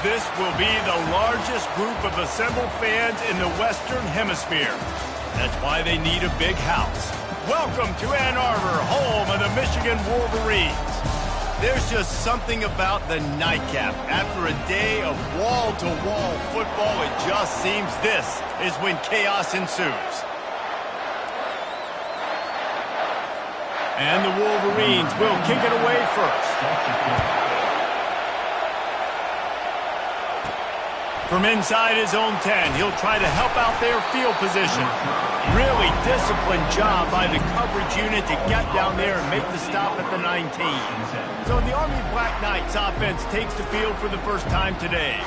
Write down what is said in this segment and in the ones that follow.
This will be the largest group of assembled fans in the Western Hemisphere. That's why they need a big house. Welcome to Ann Arbor, home of the Michigan Wolverines. There's just something about the nightcap. After a day of wall-to-wall football, it just seems this is when chaos ensues. And the Wolverines will kick it away first. From inside his own 10, he'll try to help out their field position. Really disciplined job by the coverage unit to get down there and make the stop at the 19. So the Army Black Knights offense takes the field for the first time today.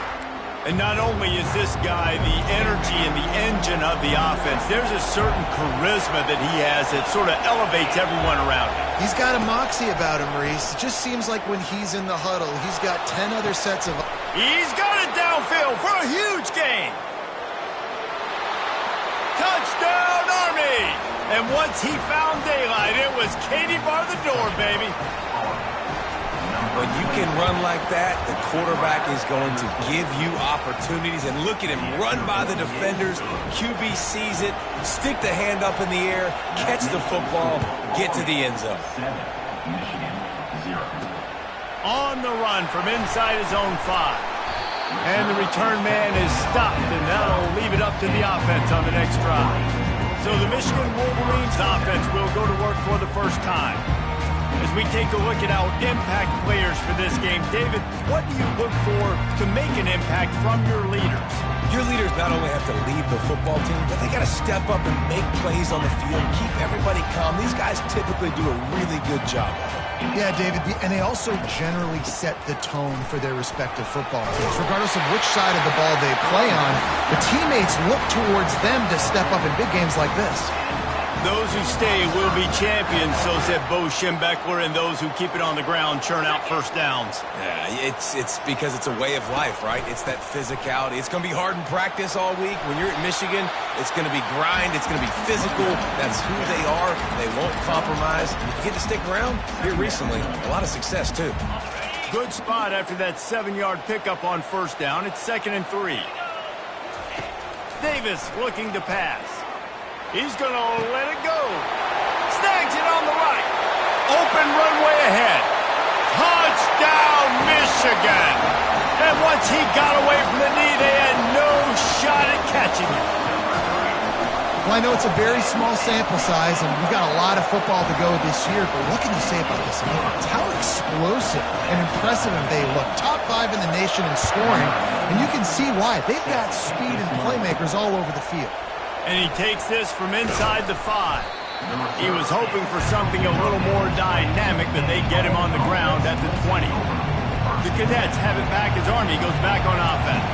And not only is this guy the energy and the engine of the offense, there's a certain charisma that he has that sort of elevates everyone around him. He's got a moxie about him, Reese. It just seems like when he's in the huddle, he's got 10 other sets of... He's got it downfield for a huge gain. Touchdown, Army! And once he found daylight, it was Katie bar the door, baby. When you can run like that, the quarterback is going to give you opportunities. And look at him run by the defenders. QB sees it, stick the hand up in the air, catch the football, get to the end zone. On the run from inside his own 5. And the return man is stopped, and that'll leave it up to the offense on the next drive. So the Michigan Wolverines offense will go to work for the first time. As we take a look at our impact players for this game, David, what do you look for to make an impact from your leaders? Your leaders not only have to lead the football team, but they got to step up and make plays on the field, keep everybody calm. These guys typically do a really good job of it. Yeah, David, and they also generally set the tone for their respective football teams. Regardless of which side of the ball they play on, the teammates look towards them to step up in big games like this. Those who stay will be champions, so said Bo Schembechler, and those who keep it on the ground churn out first downs. Yeah, it's because it's a way of life, right? It's that physicality. It's going to be hard in practice all week. When you're at Michigan, it's going to be grind. It's going to be physical. That's who they are. They won't compromise. And if you get to stick around, here recently, a lot of success, too. Good spot after that 7-yard pickup on first down. It's 2nd and 3. Davis looking to pass. He's going to let it go. Snags it on the right. Open runway ahead. Touchdown, Michigan. And once he got away from the knee, they had no shot at catching it. Well, I know it's a very small sample size, and we've got a lot of football to go this year, but what can you say about this offense? How explosive and impressive they look. Top 5 in the nation in scoring, and you can see why. They've got speed and playmakers all over the field. And he takes this from inside the 5. He was hoping for something a little more dynamic, but they get him on the ground at the 20. The Cadets have it back as Army goes back on offense.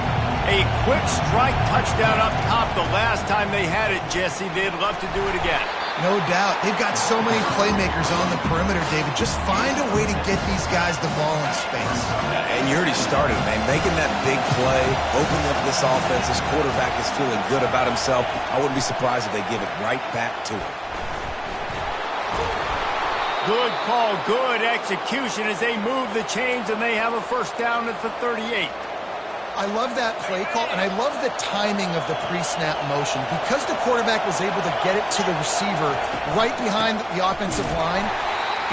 A quick strike touchdown up top the last time they had it, Jesse. They'd love to do it again. No doubt. They've got so many playmakers on the perimeter, David. Just find a way to get these guys the ball in space. Yeah, and you already started, man. Making that big play, opening up this offense. This quarterback is feeling good about himself. I wouldn't be surprised if they give it right back to him. Good call, good execution as they move the chains, and they have a first down at the 38. I love that play call, and I love the timing of the pre-snap motion. Because the quarterback was able to get it to the receiver right behind the offensive line,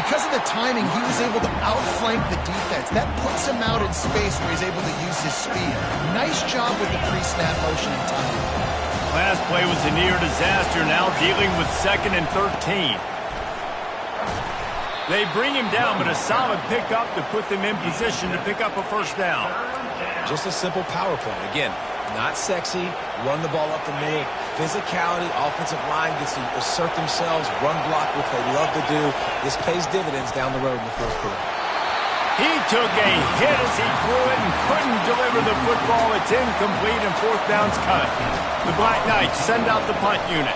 because of the timing, he was able to outflank the defense. That puts him out in space where he's able to use his speed. Nice job with the pre-snap motion and timing. Last play was a near disaster, now dealing with 2nd and 13. They bring him down, but a solid pickup to put them in position to pick up a first down. Just a simple power play. Again, not sexy, run the ball up the middle, physicality, offensive line gets to assert themselves, run block, which they love to do. This pays dividends down the road in the first quarter. He took a hit as he threw it and couldn't deliver the football. It's incomplete and 4th down's cut. The Black Knights send out the punt unit.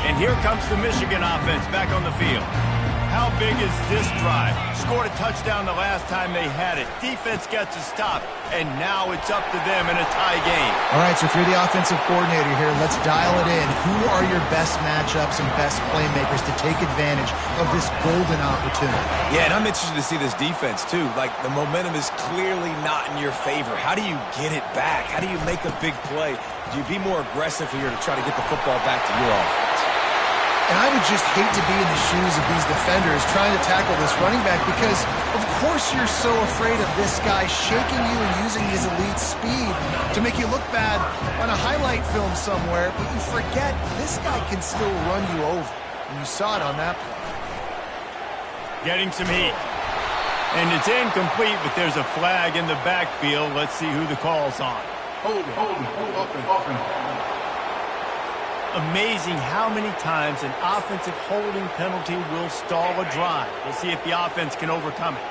And here comes the Michigan offense back on the field. How big is this drive? Scored a touchdown the last time they had it. Defense gets a stop, and now it's up to them in a tie game. All right, so if you're the offensive coordinator here, let's dial it in. Who are your best matchups and best playmakers to take advantage of this golden opportunity? Yeah, and I'm interested to see this defense, too. Like, the momentum is clearly not in your favor. How do you get it back? How do you make a big play? Do you be more aggressive here to try to get the football back to your offense? And I would just hate to be in the shoes of these defenders trying to tackle this running back because, of course, you're so afraid of this guy shaking you and using his elite speed to make you look bad on a highlight film somewhere, but you forget this guy can still run you over. And you saw it on that play. Getting some heat. And it's incomplete, but there's a flag in the backfield. Let's see who the call's on. Hold open. Amazing how many times an offensive holding penalty will stall a drive. We'll see if the offense can overcome it.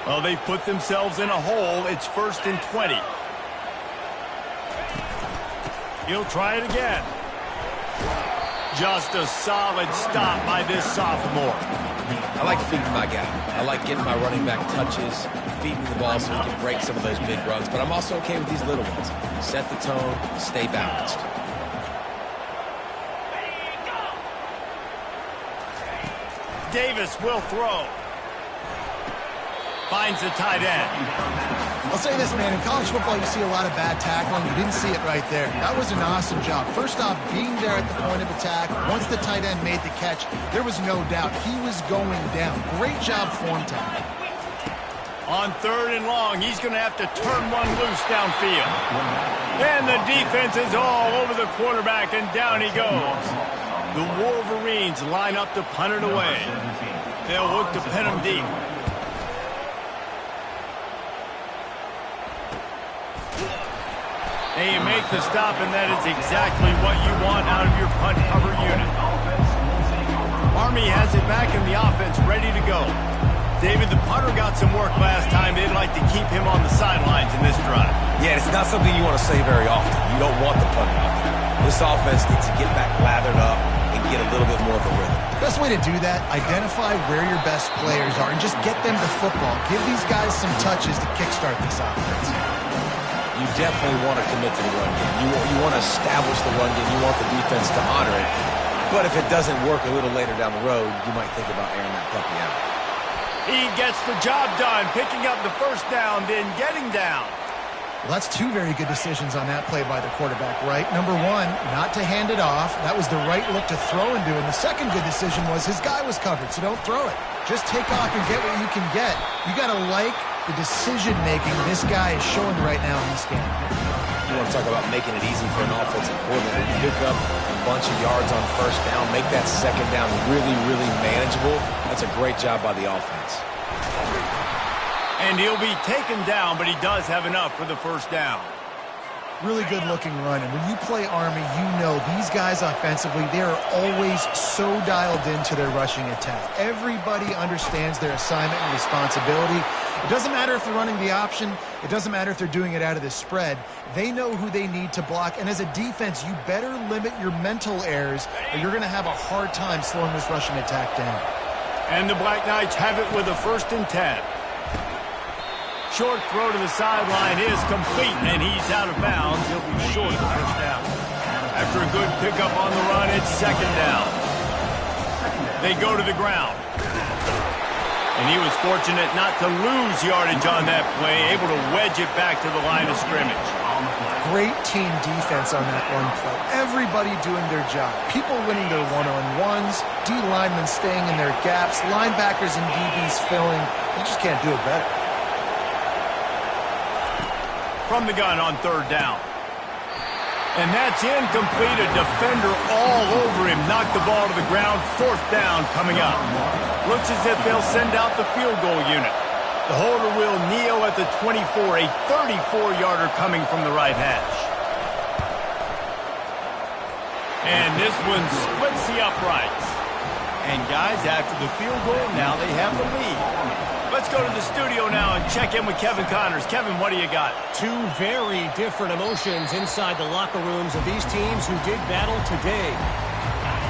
Well, they've put themselves in a hole. It's 1st and 20. He'll try it again. Just a solid stop by this sophomore. I like feeding my guy. I like getting my running back touches, feeding the ball so he can break some of those big runs. But I'm also okay with these little ones. Set the tone, stay balanced. Davis will throw. Finds the tight end. I'll say this, man. In college football, you see a lot of bad tackling. You didn't see it right there. That was an awesome job. First off, being there at the point of attack. Once the tight end made the catch, there was no doubt he was going down. Great job form tackling. On 3rd and long, he's going to have to turn one loose downfield. And the defense is all over the quarterback, and down he goes. The Wolverines line up to punt it away. They'll look to pin him deep. And you make the stop, and that is exactly what you want out of your punt cover unit. Army has it back in the offense, ready to go. David, the punter got some work last time. They'd like to keep him on the sidelines in this drive. Yeah, it's not something you want to say very often. You don't want the punter out there. This offense needs to get back lathered up and get a little bit more of a rhythm. Best way to do that, identify where your best players are and just get them the football. Give these guys some touches to kickstart this offense. You definitely want to commit to the run game. You want to establish the run game. You want the defense to honor it. But if it doesn't work a little later down the road, you might think about airing that puppy out. He gets the job done, picking up the first down, then getting down. Well, that's two very good decisions on that play by the quarterback, right? Number one, not to hand it off. That was the right look to throw into. And the second good decision was his guy was covered, so don't throw it. Just take off and get what you can get. You got to like the decision-making this guy is showing right now in this game. You want to talk about making it easy for an offensive coordinator. You pick up a bunch of yards on first down, make that second down really, really manageable. That's a great job by the offense. And he'll be taken down, but he does have enough for the first down. Really good-looking run. And when you play Army, you know these guys offensively, they are always so dialed into their rushing attack. Everybody understands their assignment and responsibility. It doesn't matter if they're running the option. It doesn't matter if they're doing it out of the spread. They know who they need to block. And as a defense, you better limit your mental errors or you're going to have a hard time slowing this rushing attack down. And the Black Knights have it with a 1st and 10. Short throw to the sideline is complete, and he's out of bounds. He'll be short of the first down. After a good pickup on the run, it's 2nd down. They go to the ground. And he was fortunate not to lose yardage on that play, able to wedge it back to the line of scrimmage. Great team defense on that one play. Everybody doing their job. People winning their one-on-ones, D linemen staying in their gaps, linebackers and DBs filling. You just can't do it better. From the gun on 3rd down. And that's incomplete. A defender all over him. Knocked the ball to the ground. 4th down coming up. Looks as if they'll send out the field goal unit. The holder will kneel at the 24. A 34-yarder coming from the right hash. And this one splits the uprights. And guys, after the field goal, now they have the lead. Let's go to the studio now and check in with Kevin Connors. Kevin, what do you got? Two very different emotions inside the locker rooms of these teams who did battle today.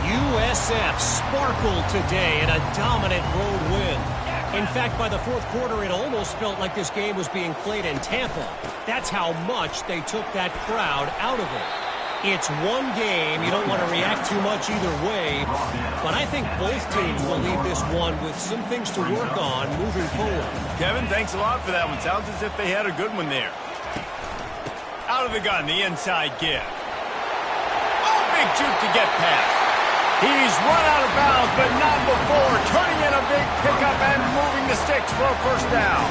USF sparkled today in a dominant road win. In fact, by the fourth quarter, it almost felt like this game was being played in Tampa. That's how much they took that crowd out of it. It's one game. You don't want to react too much either way. But I think both teams will leave this one with some things to work on moving forward. Kevin, thanks a lot for that one. Sounds as if they had a good one there. Out of the gun, the inside give. Oh, big juke to get past. He's run out of bounds, but not before. Turning in a big pickup and moving the sticks for a first down.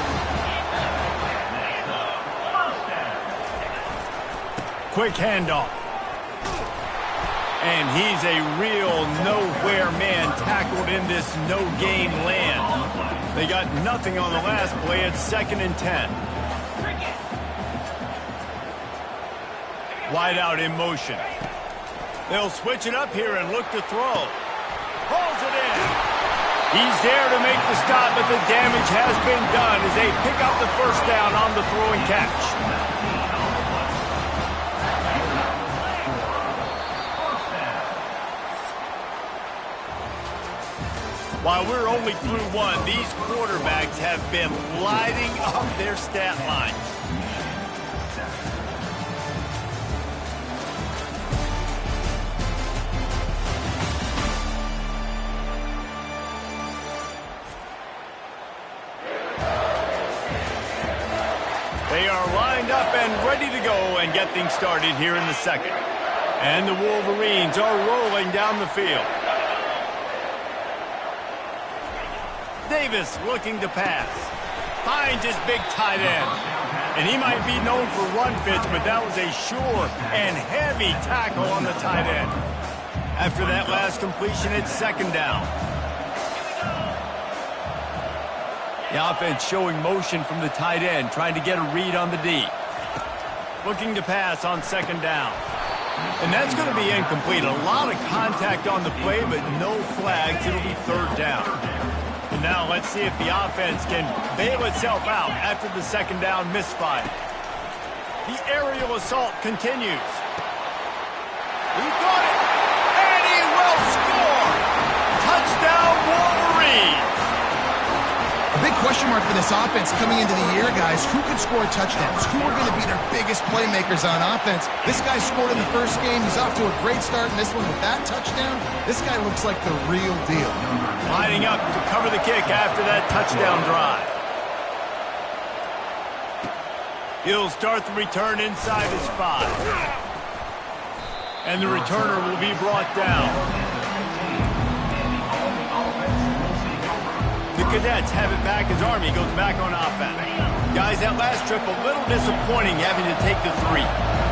Quick handoff. And he's a real nowhere man tackled in this no-gain land. They got nothing on the last play. It's 2nd and 10. Wide out in motion. They'll switch it up here and look to throw. Pulls it in. He's there to make the stop, but the damage has been done as they pick up the first down on the throw and catch. While we're only through one, these quarterbacks have been lighting up their stat line. They are lined up and ready to go and get things started here in the second. And the Wolverines are rolling down the field. Davis looking to pass. Finds his big tight end. And he might be known for run fits, but that was a sure and heavy tackle on the tight end. After that last completion, it's 2nd down. The offense showing motion from the tight end, trying to get a read on the D. Looking to pass on 2nd down. And that's going to be incomplete. A lot of contact on the play, but no flags. It'll be 3rd down. And now let's see if the offense can bail itself out after the 2nd down misfire. The aerial assault continues. He got it, and he will score! Touchdown, Wolverines! A big question mark for this offense coming into the year, guys. Who could score touchdowns? Who are going to be their biggest playmakers on offense? This guy scored in the first game. He's off to a great start in this one with that touchdown. This guy looks like the real deal. Lining up to cover the kick after that touchdown drive. He'll start the return inside his 5. And the returner will be brought down. The Cadets have it back as Army goes back on offense. Guys, that last trip a little disappointing having to take the 3.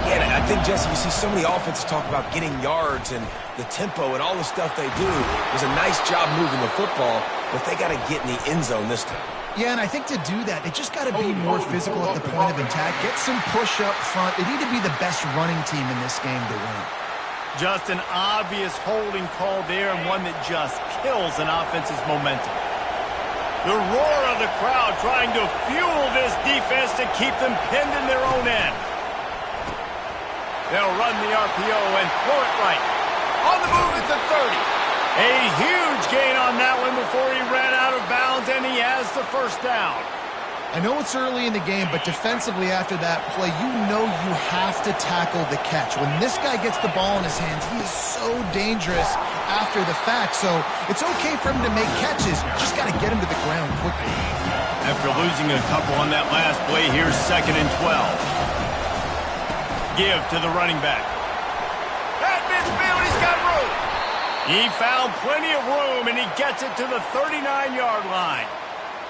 Yeah, and I think, Jesse, you see so many offenses talk about getting yards and the tempo and all the stuff they do. It was a nice job moving the football, but they got to get in the end zone this time. Yeah, and I think to do that, they just got to be more physical at the point of attack. Get some push up front. They need to be the best running team in this game to win. Just an obvious holding call there, and one that just kills an offense's momentum. The roar of the crowd trying to fuel this defense to keep them pinned in their own end. They'll run the RPO and throw it right. On the move at the 30. A huge gain on that one before he ran out of bounds, and he has the first down. I know it's early in the game, but defensively after that play, you know you have to tackle the catch. When this guy gets the ball in his hands, he is so dangerous after the fact. So it's okay for him to make catches. Just got to get him to the ground quickly. After losing a couple on that last play, here's 2nd and 12. Give to the running back. At midfield, he's got room. He found plenty of room, and he gets it to the 39-yard line.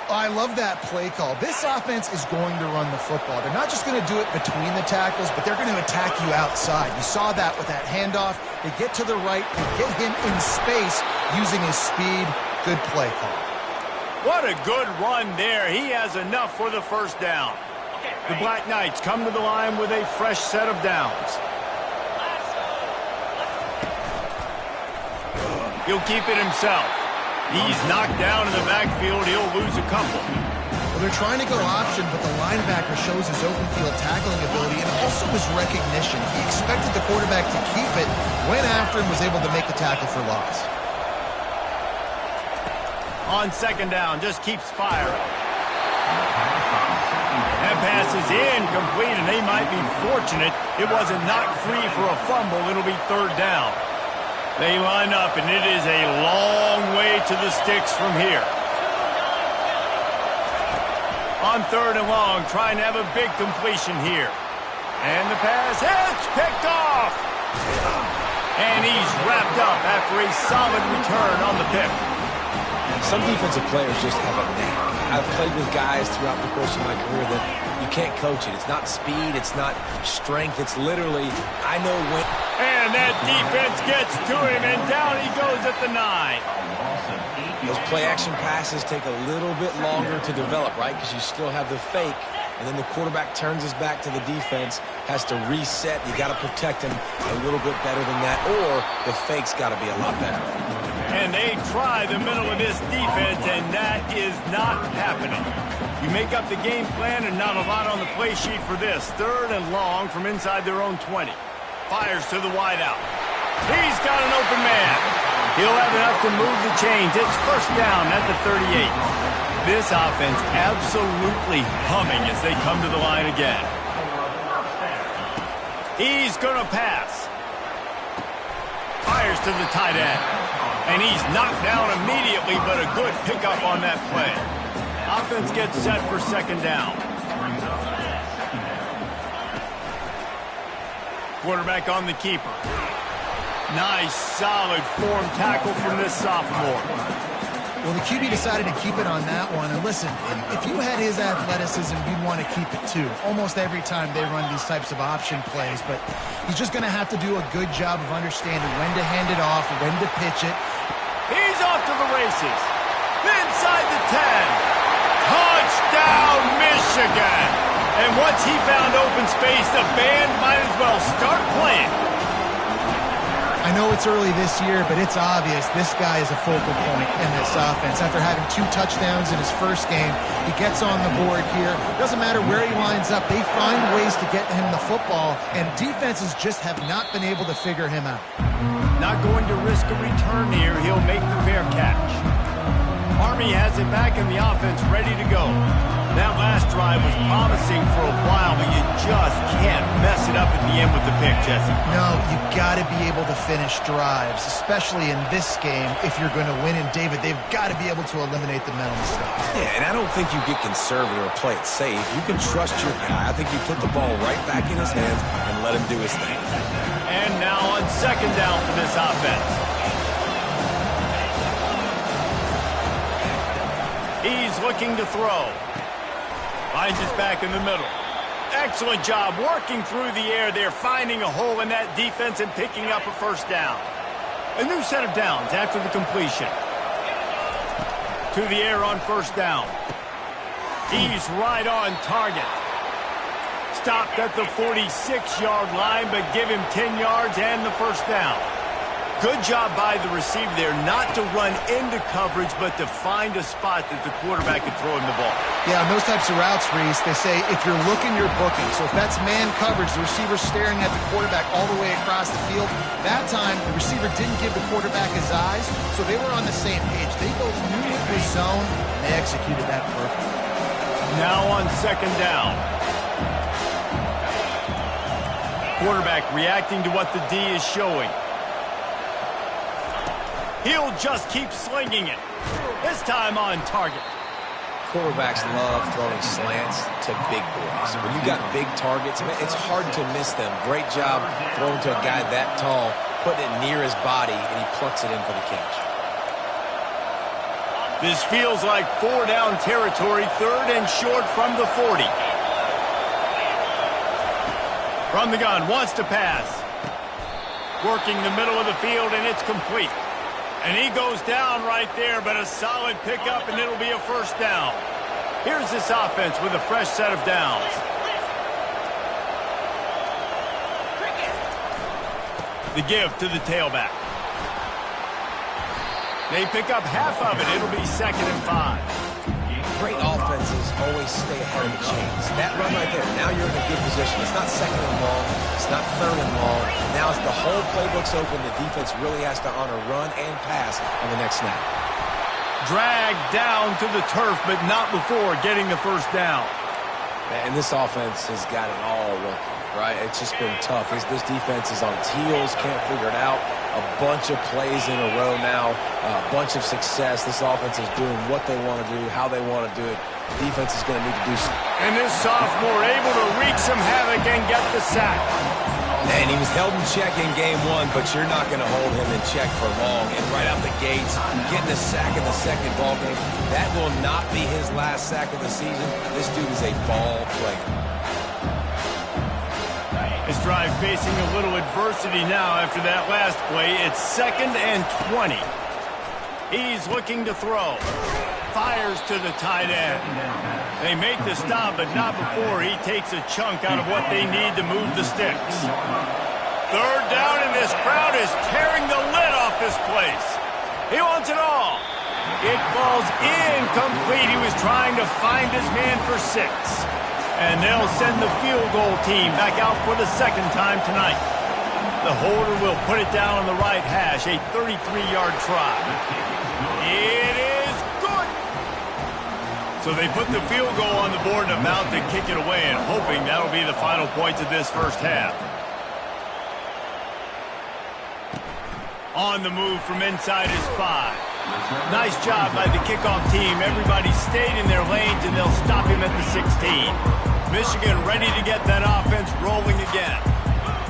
I love that play call. This offense is going to run the football. They're not just going to do it between the tackles, but they're going to attack you outside. You saw that with that handoff. They get to the right, they get him in space using his speed. Good play call. What a good run there. He has enough for the first down. The Black Knights come to the line with a fresh set of downs. He'll keep it himself. He's knocked down in the backfield. He'll lose a couple. Well, they're trying to go option, but the linebacker shows his open field tackling ability and also his recognition. He expected the quarterback to keep it, went after him, was able to make the tackle for loss. On second down, just keeps firing. That pass is incomplete, and they might be fortunate it wasn't knocked free for a fumble. It'll be third down. They line up, and it is a long way to the sticks from here. On third and long, trying to have a big completion here. And the pass, it's picked off. And he's wrapped up after a solid return on the pick. Some defensive players just have a knack. I've played with guys throughout the course of my career that you can't coach it. It's not speed, it's not strength, it's literally, I know when. And that defense gets to him, and down he goes at the 9. Those play-action passes take a little bit longer to develop, right? Because you still have the fake, and then the quarterback turns his back to the defense, has to reset. You got to protect him a little bit better than that, or the fake's got to be a lot better. And they try the middle of this defense, and that is not happening. You make up the game plan and not a lot on the play sheet for this. Third and long from inside their own 20. Fires to the wideout. He's got an open man. He'll have enough to move the chains. It's first down at the 38. This offense absolutely humming as they come to the line again. He's going to pass. Fires to the tight end. And he's knocked down immediately, but a good pickup on that play. Offense gets set for second down. Quarterback on the keeper. Nice, solid form tackle from this sophomore. Well, the QB decided to keep it on that one. And listen, if you had his athleticism, you'd want to keep it too. Almost every time they run these types of option plays. But he's just going to have to do a good job of understanding when to hand it off, when to pitch it. He's off to the races. Inside the 10. Touchdown, Michigan. And once he found open space, the band might as well start playing. I know it's early this year, but it's obvious this guy is a focal point in this offense. After having 2 touchdowns in his first game, he gets on the board here. Doesn't matter where he lines up, they find ways to get him the football, and defenses just have not been able to figure him out. Not going to risk a return here. He'll make the fair catch. Army has it back in the offense ready to go. That last drive was promising for a while, but you just can't mess it up at the end with the pick, Jesse. No, you got to be able to finish drives, especially in this game if you're going to win. And David, they've got to be able to eliminate the mental mistakes. Yeah, and I don't think you get conservative or play it safe. You can trust your guy. I think you put the ball right back in his hands and let him do his thing. And now on second down for this offense. He's looking to throw. Finds his back in the middle. Excellent job working through the air there, finding a hole in that defense and picking up a first down. A new set of downs after the completion. To the air on first down. He's right on target. Stopped at the 46-yard line, but give him 10 yards and the first down. Good job by the receiver there not to run into coverage, but to find a spot that the quarterback could throw him the ball. Yeah, on those types of routes, Reese, they say if you're looking, you're booking. So if that's man coverage, the receiver's staring at the quarterback all the way across the field. That time, the receiver didn't give the quarterback his eyes, so they were on the same page. They both knew it was zone. They executed that perfectly. Now on second down. Quarterback reacting to what the D is showing. He'll just keep slinging it. This time on target. Quarterbacks love throwing slants to big boys. When you got big targets, man, it's hard to miss them. Great job throwing to a guy that tall, putting it near his body, and he plucks it in for the catch. This feels like 4-down territory, third and short from the 40. From the gun, wants to pass. Working the middle of the field, and it's complete. And he goes down right there, but a solid pickup, and it'll be a first down. Here's this offense with a fresh set of downs. The give to the tailback. They pick up half of it. It'll be 2nd and 5. Great offenses always stay ahead of the chains. That run right there, now you're in a good position. It's not second and long. It's not third and long. Now as the whole playbook's open, the defense really has to honor run and pass on the next snap. Dragged down to the turf, but not before getting the first down. And this offense has got it all working, right? It's just been tough. This defense is on its heels, can't figure it out. A bunch of plays in a row now, a bunch of success. This offense is doing what they want to do, how they want to do it. The defense is going to need to do something. And this sophomore able to wreak some havoc and get the sack. And he was held in check in game one, but you're not going to hold him in check for long. And right out the gates, getting a sack in the second ball game, that will not be his last sack of the season. This dude is a ball player. His drive facing a little adversity now after that last play. It's 2nd and 20. He's looking to throw. Fires to the tight end. They make the stop, but not before he takes a chunk out of what they need to move the sticks. 3rd down, and this crowd is tearing the lid off this place. He wants it all. It falls incomplete. He was trying to find his man for 6. And they'll send the field goal team back out for the 2nd time tonight. The holder will put it down on the right hash, a 33-yard try. It is good. So they put the field goal on the board and about to kick it away, and hoping that'll be the final points of this first half. On the move from inside his 5. Nice job by the kickoff team. Everybody stayed in their lanes, and they'll stop him at the 16. Michigan ready to get that offense rolling again.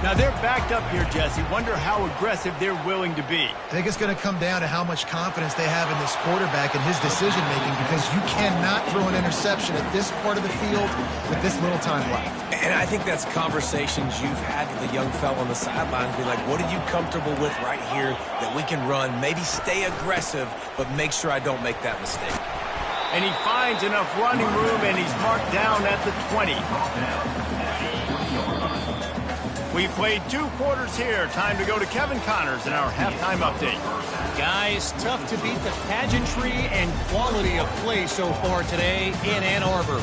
Now they're backed up here, Jesse. Wonder how aggressive they're willing to be. I think it's going to come down to how much confidence they have in this quarterback and his decision-making, because you cannot throw an interception at this part of the field with this little time left. And I think that's conversations you've had with the young fellow on the sideline. Be like, what are you comfortable with right here that we can run? Maybe stay aggressive, but make sure I don't make that mistake. And he finds enough running room, and he's marked down at the 20. We played 2 quarters here. Time to go to Kevin Connors in our halftime update. Guys, tough to beat the pageantry and quality of play so far today in Ann Arbor.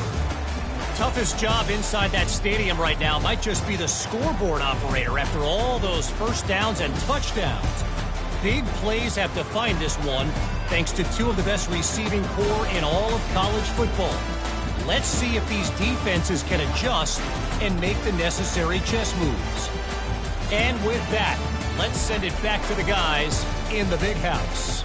Toughest job inside that stadium right now might just be the scoreboard operator after all those first downs and touchdowns. Big plays have defined this one, thanks to 2 of the best receiving corps in all of college football. Let's see if these defenses can adjust and make the necessary chess moves. And with that, let's send it back to the guys in the big house.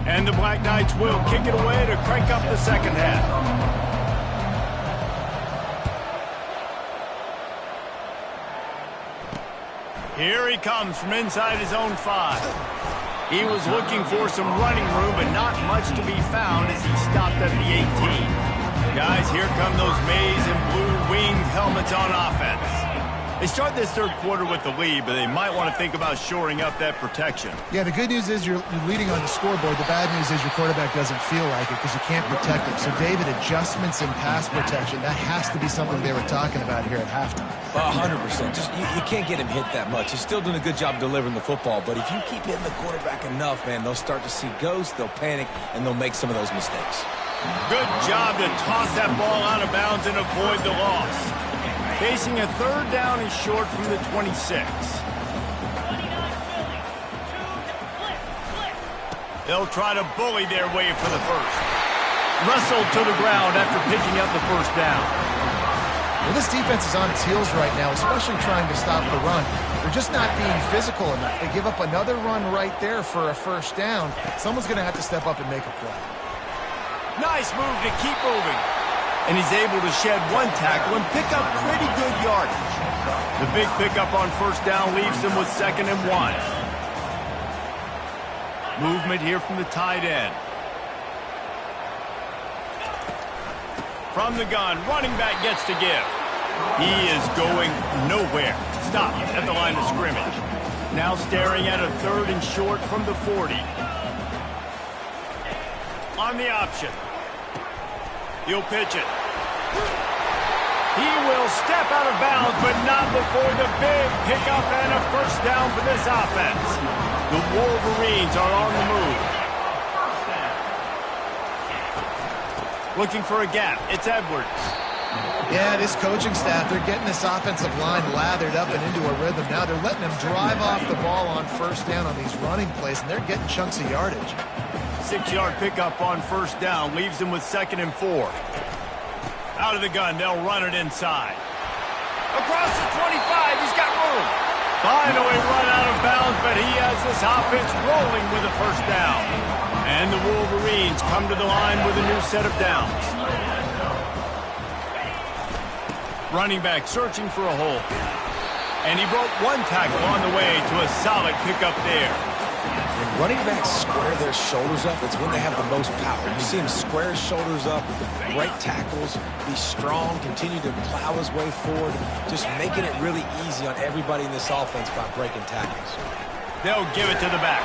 And the Black Knights will kick it away to crank up the second half. Here he comes from inside his own 5. He was looking for some running room, but not much to be found as he stopped at the 18. Guys, here come those maize and blue winged helmets on offense. They start this third quarter with the lead, but they might want to think about shoring up that protection. Yeah, the good news is you're leading on the scoreboard. The bad news is your quarterback doesn't feel like it because you can't protect him. So, David, adjustments in pass protection, that has to be something they were talking about here at halftime. 100%. Just you can't get him hit that much. He's still doing a good job delivering the football, but if you keep hitting the quarterback enough, man, they'll start to see ghosts, they'll panic, and they'll make some of those mistakes. Good job to toss that ball out of bounds and avoid the loss. Facing a 3rd down and short from the 26. They'll try to bully their way for the first. Wrestled to the ground after picking up the first down. Well, this defense is on its heels right now, especially trying to stop the run. They're just not being physical enough. They give up another run right there for a first down. Someone's going to have to step up and make a play. Nice move to keep moving. And he's able to shed 1 tackle and pick up pretty good yardage. The big pickup on first down leaves him with 2nd and 1. Movement here from the tight end. From the gun, running back gets to give. He is going nowhere. Stop at the line of scrimmage. Now staring at a 3rd and short from the 40. on the option. He'll pitch it. He will step out of bounds, but not before the big pickup and a first down for this offense. The Wolverines are on the move. Looking for a gap. It's Edwards. Yeah, this coaching staff, they're getting this offensive line lathered up and into a rhythm. Now they're letting them drive off the ball on first down on these running plays, and they're getting chunks of yardage. 6-yard pickup on first down leaves them with 2nd and 4. Out of the gun, they'll run it inside. Across the 25, he's got room. Finally run out of bounds, but he has this offense rolling with a first down. And the Wolverines come to the line with a new set of downs. Running back searching for a hole. And he broke one tackle on the way to a solid pickup there. When running backs square their shoulders up, it's when they have the most power. You see him square his shoulders up, break tackles, be strong, continue to plow his way forward, just making it really easy on everybody in this offense by breaking tackles. They'll give it to the back.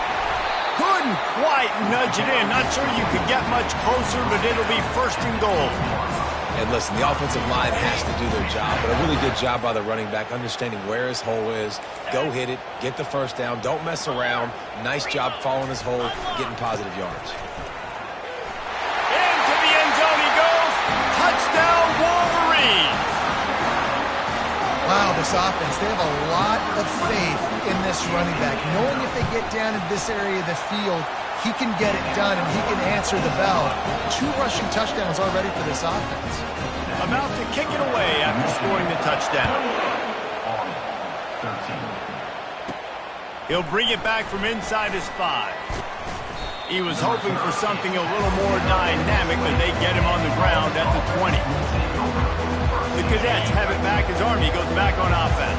Couldn't quite nudge it in. Not sure you could get much closer, but it'll be 1st and goal. And listen, the offensive line has to do their job, but a really good job by the running back, understanding where his hole is. Go hit it, get the first down, don't mess around. Nice job following his hole, getting positive yards. Into the end zone he goes. Touchdown, Wolverines. Wow, this offense, they have a lot of faith in this running back, knowing if they get down in this area of the field, he can get it done and he can answer the bell. 2 rushing touchdowns already for this offense. About to kick it away after scoring the touchdown. He'll bring it back from inside his 5. He was hoping for something a little more dynamic, but they get him on the ground at the 20. The Cadets have it back as Army goes back on offense.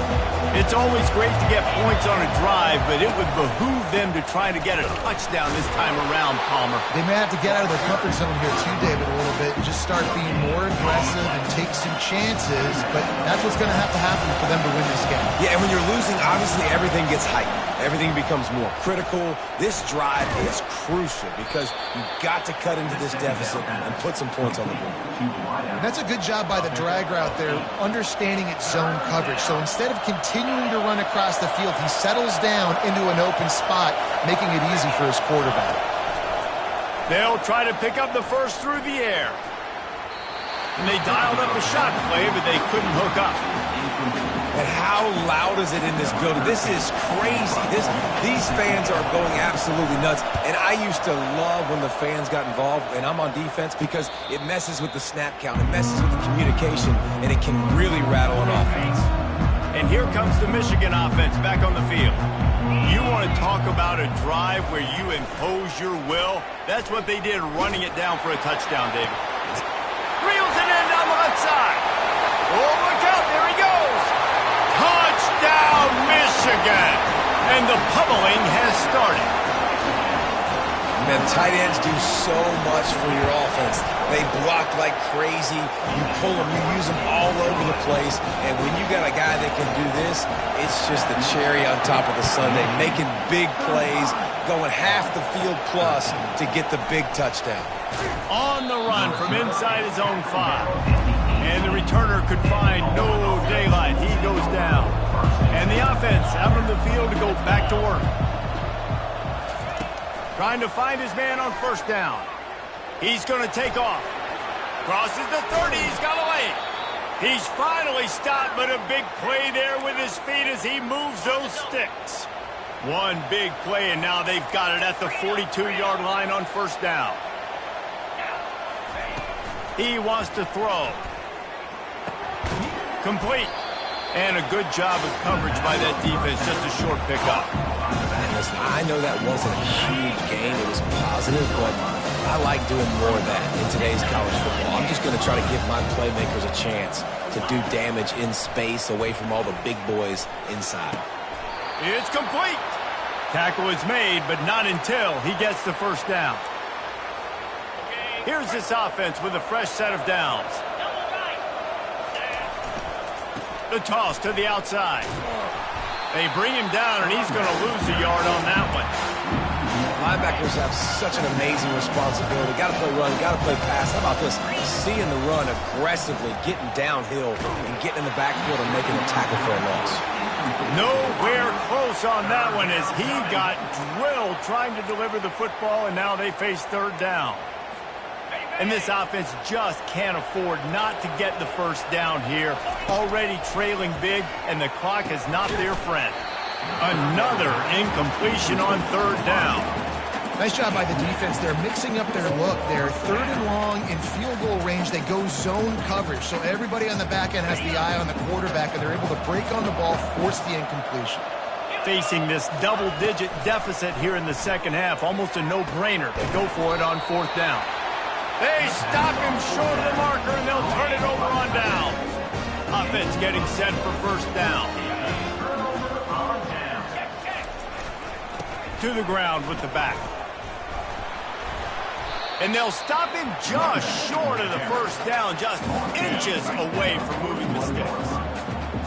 It's always great to get points on a drive, but it would behoove them to try to get a touchdown this time around, Palmer. They may have to get out of their comfort zone here too, David, a little bit and just start being more aggressive and take some chances, but that's what's going to happen for them to win this game. Yeah, and when you're losing, obviously everything gets heightened. Everything becomes more critical. This drive is crucial because you've got to cut into this deficit and put some points on the board. And that's a good job by the drag route there, understanding its zone coverage. So instead of continuing to run across the field, he settles down into an open spot, making it easy for his quarterback. They'll try to pick up the first through the air. And they dialed up a shot play, but they couldn't hook up. And how loud is it in this building? This is crazy. These fans are going absolutely nuts. And I used to love when the fans got involved, and I'm on defense, because it messes with the snap count. It messes with the communication, and it can really rattle an offense. And here comes the Michigan offense back on the field. You want to talk about a drive where you impose your will? That's what they did running it down for a touchdown, David. Reels it in down the left side. Oh, look out. There he goes. Touchdown, Michigan. And the pummeling has started. Man, tight ends do so much for your offense. They block like crazy. You pull them, you use them all over the place. And when you got a guy that can do this, it's just the cherry on top of the sundae, making big plays, going half the field plus to get the big touchdown. On the run from inside his own 5. And the returner could find no daylight. He goes down. And the offense out on the field to go back to work. Trying to find his man on first down. He's going to take off. Crosses the 30. He's got away. He's finally stopped, but a big play there with his feet as he moves those sticks. One big play, and now they've got it at the 42-yard line on first down. He wants to throw. Complete. And a good job of coverage by that defense. Just a short pickup. And listen, I know that wasn't a huge gain. It was positive, but I like doing more of that in today's college football. I'm just going to try to give my playmakers a chance to do damage in space away from all the big boys inside. It's complete. Tackle is made, but not until he gets the first down. Here's this offense with a fresh set of downs. The toss to the outside. They bring him down, and he's going to lose a yard on that one. Linebackers have such an amazing responsibility. Got to play run, got to play pass. How about this? Seeing the run aggressively, getting downhill, and getting in the backfield and making a tackle for a loss. Nowhere close on that one as he got drilled trying to deliver the football, and now they face third down. And this offense just can't afford not to get the first down here. Already trailing big, and the clock is not their friend. Another incompletion on third down. Nice job by the defense. They're mixing up their look. They're third and long in field goal range. They go zone coverage. So everybody on the back end has the eye on the quarterback, and they're able to break on the ball, force the incompletion. Facing this double-digit deficit here in the second half, almost a no-brainer to go for it on fourth down. They stop him short of the marker, and they'll turn it over on downs. Offense getting set for first down. To the ground with the back. And they'll stop him just short of the first down, just inches away from moving the sticks.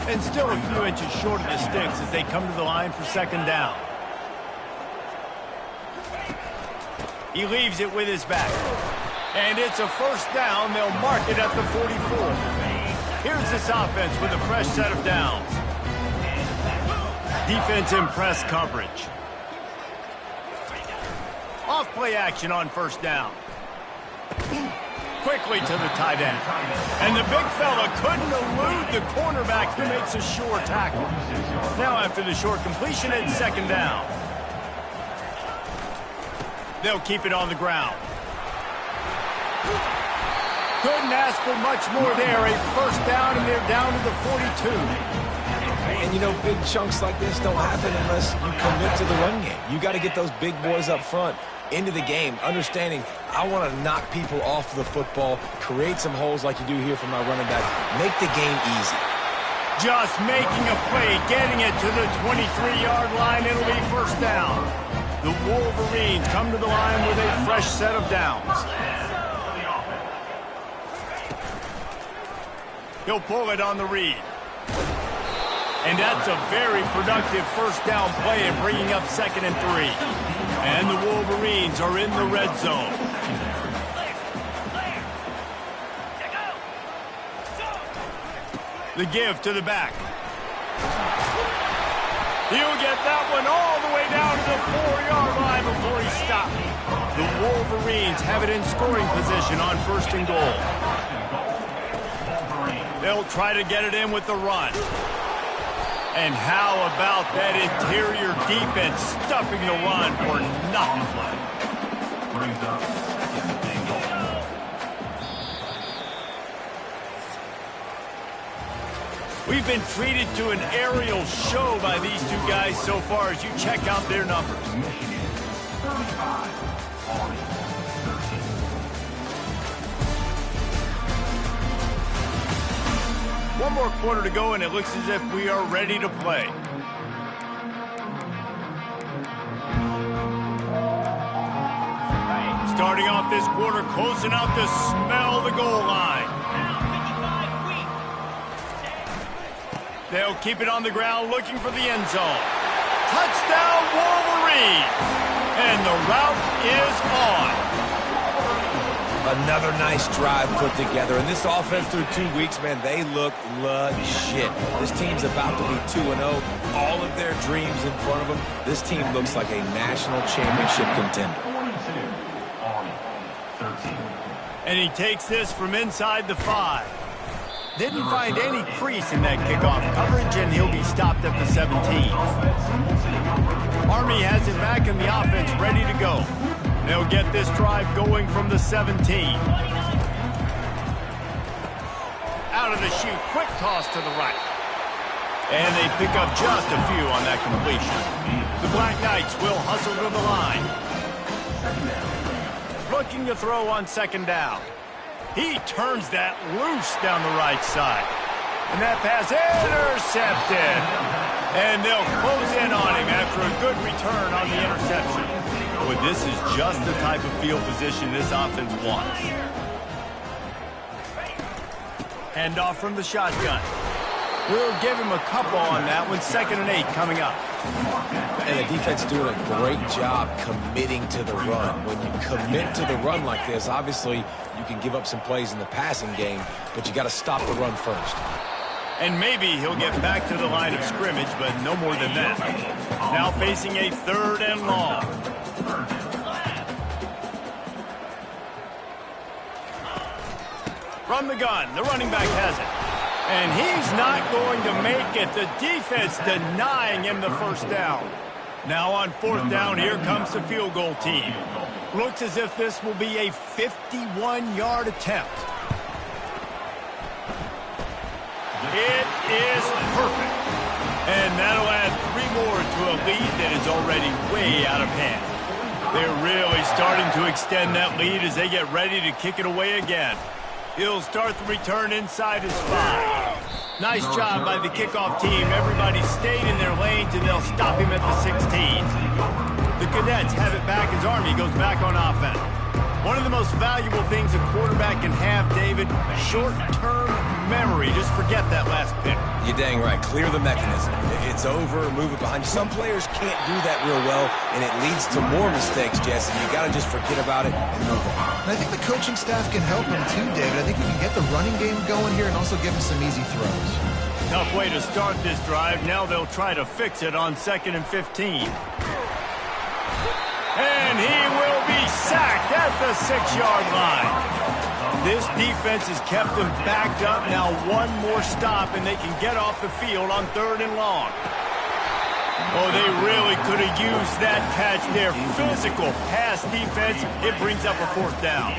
And still a few inches short of the sticks as they come to the line for second down. He leaves it with his back. And it's a first down. They'll mark it at the 44. Here's this offense with a fresh set of downs. Defense in press coverage. Off play action on first down. Quickly to the tight end. And the big fella couldn't elude the cornerback who makes a sure tackle. Now after the short completion, it's second down. They'll keep it on the ground. Couldn't ask for much more there. A first down, and they're down to the 42. And, you know, big chunks like this don't happen unless you commit to the run game. You got to get those big boys up front into the game, understanding I want to knock people off the football, create some holes like you do here for my running back, make the game easy. Just making a play, getting it to the 23-yard line. It'll be first down. The Wolverines come to the line with a fresh set of downs. He'll pull it on the read. And that's a very productive first down play and bringing up 2nd and 3. And the Wolverines are in the red zone. The give to the back. He'll get that one all the way down to the 4-yard line before he stopped. The Wolverines have it in scoring position on 1st and goal. They'll try to get it in with the run. And how about that interior defense stuffing the run for nothing? We've been treated to an aerial show by these two guys so far as you check out their numbers. One more quarter to go, and it looks as if we are ready to play. Starting off this quarter close enough to smell the goal line. They'll keep it on the ground looking for the end zone. Touchdown, Wolverine! And the route is on. Another nice drive put together. And this offense through 2 weeks, man, they look legit. This team's about to be 2-0. All of their dreams in front of them. This team looks like a national championship contender. And he takes this from inside the 5. Didn't find any crease in that kickoff coverage, and he'll be stopped at the 17. Army has it back in the offense ready to go. They'll get this drive going from the 17. Out of the chute, quick toss to the right. And they pick up just a few on that completion. The Black Knights will hustle to the line. Looking to throw on 2nd down. He turns that loose down the right side. And that pass intercepted. And they'll close in on him after a good return on the interception. But this is just the type of field position this offense wants. Handoff from the shotgun. We'll give him a couple on that one. 2nd and 8 coming up. And the defense doing a great job committing to the run. When you commit to the run like this, obviously you can give up some plays in the passing game, but you got to stop the run first. And maybe he'll get back to the line of scrimmage, but no more than that. Now facing a 3rd and long. From the gun, the running back has it. And he's not going to make it. The defense denying him the 1st down. Now on 4th down, here comes the field goal team. Looks as if this will be a 51-yard attempt. It is perfect. And that'll add 3 more to a lead that is already way out of hand. They're really starting to extend that lead as they get ready to kick it away again. He'll start the return inside his 5. Nice job by the kickoff team. Everybody stayed in their lanes, and they'll stop him at the 16. The Cadets have it back as Army goes back on offense. One of the most valuable things a quarterback can have, David, short-term memory. Just forget that last pick. You're dang right. Clear the mechanism. It's over, move it behind you. Some players can't do that real well, and it leads to more mistakes, Jesse. You got to just forget about it and move on. And I think the coaching staff can help him too, David. I think he can get the running game going here and also give him some easy throws. Tough way to start this drive. Now they'll try to fix it on 2nd and 15. And he will be sacked at the 6-yard line. This defense has kept them backed up. Now one more stop, and they can get off the field on 3rd and long. Oh, they really could have used that catch there. Physical pass defense. It brings up a 4th down.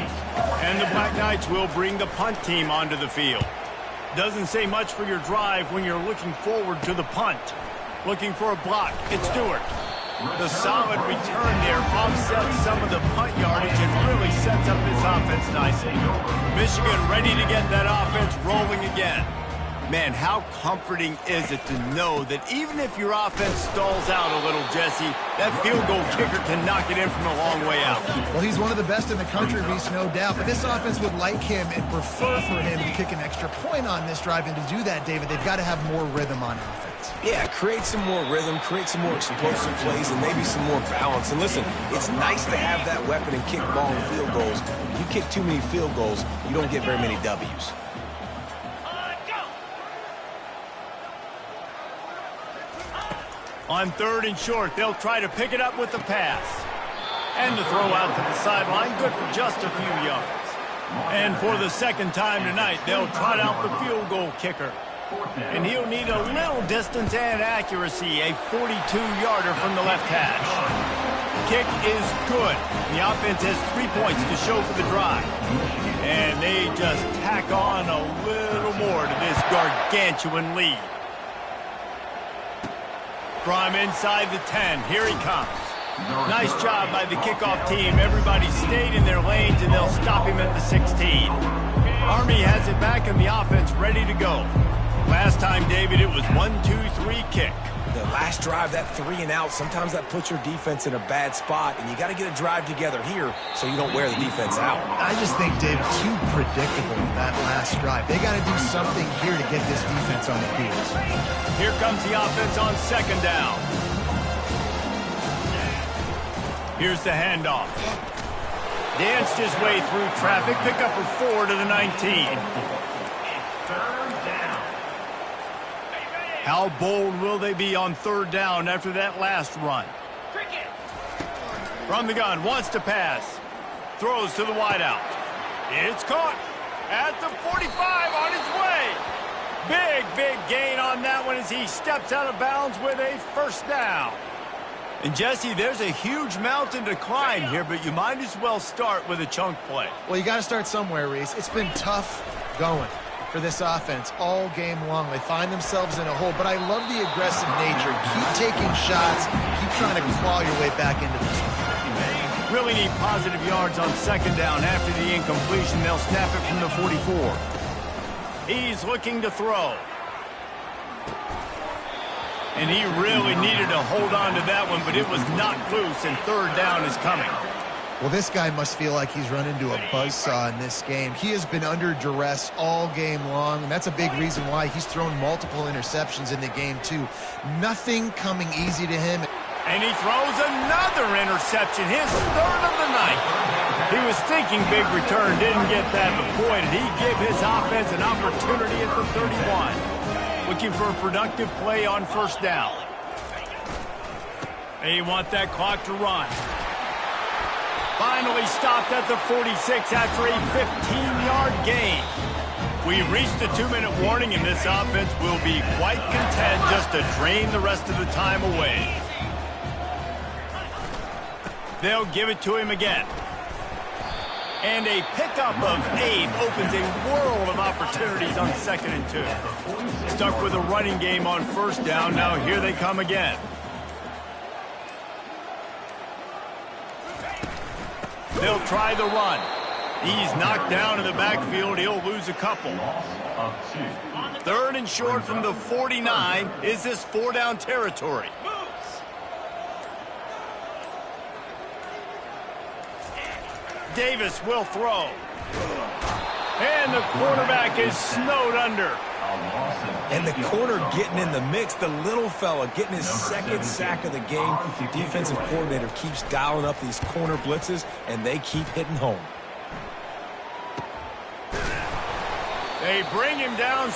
And the Black Knights will bring the punt team onto the field. Doesn't say much for your drive when you're looking forward to the punt. Looking for a block. It's Stewart. The solid return there offsets some of the punt yardage and really sets up this offense nicely. Michigan ready to get that offense rolling again. Man, how comforting is it to know that even if your offense stalls out a little, Jesse, that field goal kicker can knock it in from a long way out. Well, he's one of the best in the country, Reese, no doubt. But this offense would like him and prefer for him to kick an extra point on this drive. And to do that, David, they've got to have more rhythm on offense. Yeah, create some more rhythm, create some more explosive plays, and maybe some more balance. And listen, it's nice to have that weapon and kick long field goals. If you kick too many field goals, you don't get very many W's. On 3rd and short, they'll try to pick it up with the pass. And the throw out to the sideline, good for just a few yards. And for the 2nd time tonight, they'll trot out the field goal kicker. And he'll need a little distance and accuracy, a 42-yarder from the left hash. Kick is good. The offense has 3 points to show for the drive. And they just tack on a little more to this gargantuan lead. From inside the 10, here he comes. Nice job by the kickoff team. Everybody stayed in their lanes, and they'll stop him at the 16. Army has it back in the offense, ready to go. Last time, David, it was 1-2-3 kick. The last drive, that 3 and out, sometimes that puts your defense in a bad spot, and you got to get a drive together here so you don't wear the defense out. I just think, Dave, too predictable that last drive. They got to do something here to get this defense on the heels. Here comes the offense on 2nd down. Here's the handoff. Danced his way through traffic, pick up a 4 to the 19. How bold will they be on 3rd down after that last run? From the gun, wants to pass. Throws to the wideout. It's caught at the 45 on his way. Big gain on that one as he steps out of bounds with a 1st down. And Jesse, there's a huge mountain to climb here, but you might as well start with a chunk play. Well, you got to start somewhere, Reese. It's been tough going for this offense all game long. They find themselves in a hole, but I love the aggressive nature. Keep taking shots. Keep trying to claw your way back into this one. Really need positive yards on 2nd down. After the incompletion, they'll snap it from the 44. He's looking to throw. And he really needed to hold on to that one, but it was knocked loose, and 3rd down is coming. Well, this guy must feel like he's run into a buzzsaw in this game. He has been under duress all game long, and that's a big reason why he's thrown multiple interceptions in the game, too. Nothing coming easy to him. And he throws another interception, his third of the night. He was thinking big return, didn't get that point, and he gave his offense an opportunity at the 31. Looking for a productive play on first down. They want that clock to run. Finally stopped at the 46 after a 15-yard gain. We've reached the 2-minute warning, and this offense will be quite content just to drain the rest of the time away. They'll give it to him again. And a pickup of 8 opens a world of opportunities on 2nd and 2. Stuck with a running game on first down. Now here they come again. They'll try the run. He's knocked down in the backfield. He'll lose a couple. 3rd and short from the 49. Is this 4-down territory? Davis will throw. And the quarterback is snowed under. And the corner getting in the mix, the little fella getting his 2nd sack of the game. Defensive coordinator keeps dialing up these corner blitzes, and they keep hitting home. They bring him down.